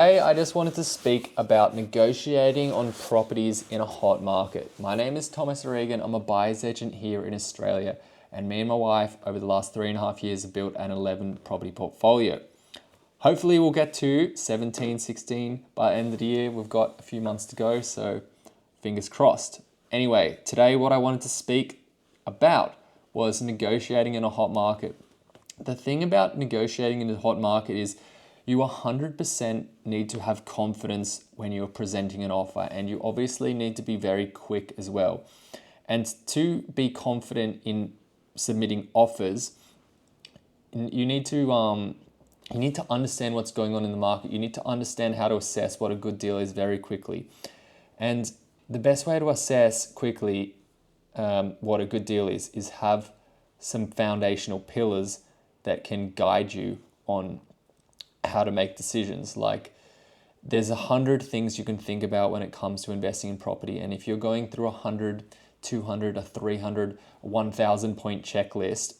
Hey, I just wanted to speak about negotiating on properties in a hot market. My name is Thomas Regan. I'm a buyer's agent here in Australia, and me and my wife over the last 3.5 years have built an 11 property portfolio. Hopefully we'll get to 17, 16 by the end of the year. We've got a few months to go, so fingers crossed. Anyway, today what I wanted to speak about was negotiating in a hot market. The thing about negotiating in a hot market is you 100% need to have confidence when you're presenting an offer, and you obviously need to be very quick as well. And to be confident in submitting offers, you need to understand what's going on in the market. You need to understand how to assess what a good deal is very quickly. And the best way to assess quickly what a good deal is have some foundational pillars that can guide you on how to make decisions. Like, there's 100 things you can think about when it comes to investing in property. And if you're going through 100, 200, a 300, 1,000 point checklist,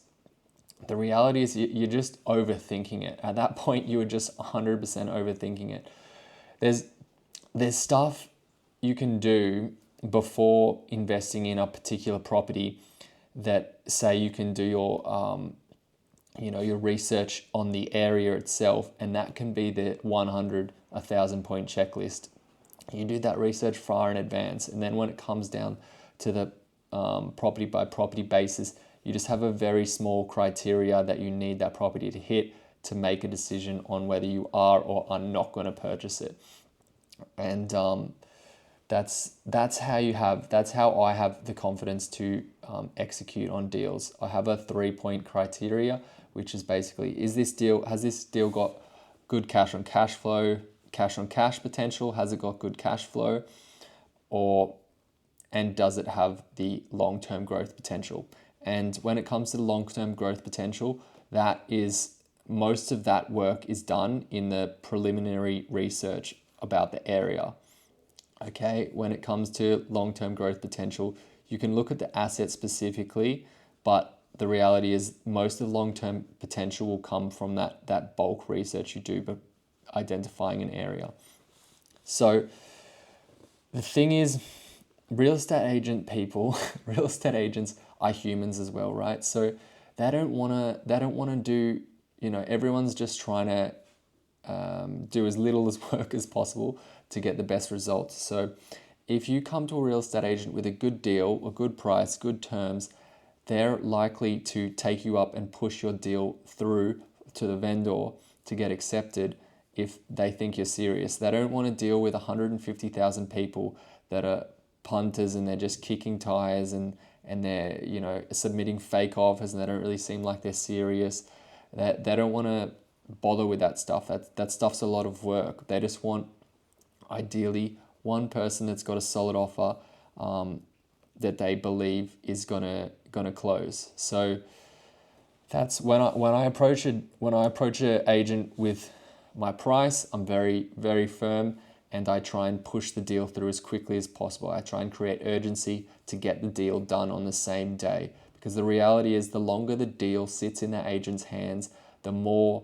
the reality is you're just overthinking it. At that point, you are just 100% overthinking it. There's stuff you can do before investing in a particular property that, say, you can do your research on the area itself, and that can be the 100, 1,000 point checklist. You do that research far in advance, and then when it comes down to the property by property basis, you just have a very small criteria that you need that property to hit to make a decision on whether you are or are not going to purchase it. And that's how I have the confidence to execute on deals. I have a 3-point criteria, which is basically, has this deal got good cash on cash flow, cash on cash potential? Has it got good cash flow? And does it have the long-term growth potential? And when it comes to the long-term growth potential, most of that work is done in the preliminary research about the area. Okay, when it comes to long-term growth potential, you can look at the asset specifically, but the reality is most of the long-term potential will come from that bulk research you do, but identifying an area. So the thing is, real estate agents are humans as well, right? So they don't want to do, everyone's just trying to do as little as work as possible to get the best results. So if you come to a real estate agent with a good deal, a good price, good terms, they're likely to take you up and push your deal through to the vendor to get accepted if they think you're serious. They don't want to deal with 150,000 people that are punters and they're just kicking tires and they're submitting fake offers and they don't really seem like they're serious. They don't want to bother with that stuff. That stuff's a lot of work. They just want, ideally, one person that's got a solid offer that they believe is gonna close. So that's when I approach an agent with my price, I'm very, very firm, and I try and push the deal through as quickly as possible. I try and create urgency to get the deal done on the same day, because the reality is the longer the deal sits in the agent's hands, the more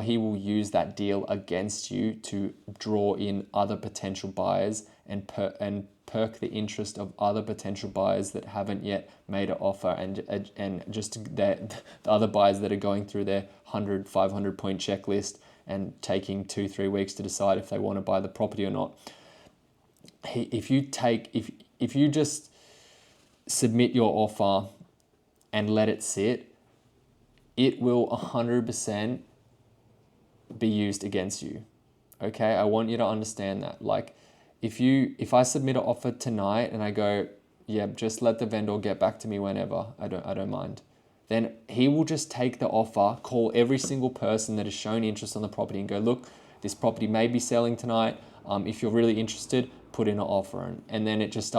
he will use that deal against you to draw in other potential buyers and perk the interest of other potential buyers that haven't yet made an offer, and just the other buyers that are going through their 100, 500 point checklist and taking 2-3 weeks to decide if they want to buy the property or not. If you just submit your offer and let it sit, it will 100% be used against you. Okay, I want you to understand that. Like, if I submit an offer tonight and I go, yeah, just let the vendor get back to me whenever, I don't mind, then he will just take the offer, call every single person that has shown interest on the property and go, look, this property may be selling tonight. If you're really interested, put in an offer. And then it just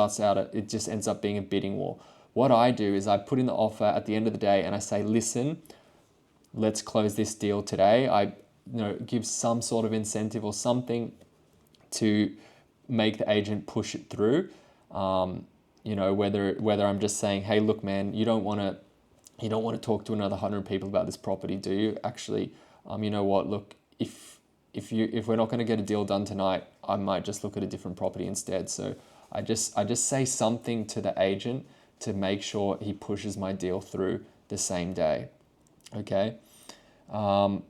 ends up being a bidding war. What I do is I put in the offer at the end of the day and I say, listen, let's close this deal today. I give some sort of incentive or something to make the agent push it through. Whether I'm just saying, hey, look, man, you don't want to talk to another 100 people about this property, do you? Actually, you know what? Look, if if we're not going to get a deal done tonight, I might just look at a different property instead. So I just say something to the agent to make sure he pushes my deal through the same day. Okay. And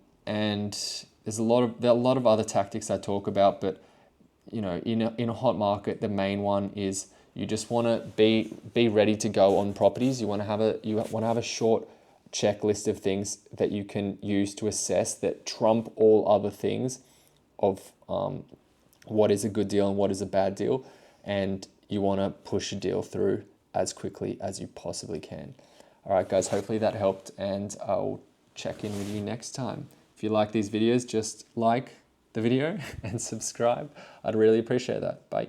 there are a lot of other tactics I talk about, but in a hot market, the main one is you just want to be ready to go on properties. You want to have a short checklist of things that you can use to assess that trump all other things of what is a good deal and what is a bad deal, and you want to push a deal through as quickly as you possibly can. All right, guys, hopefully that helped, and I'll check in with you next time. If you like these videos, just like the video and subscribe. I'd really appreciate that. Bye.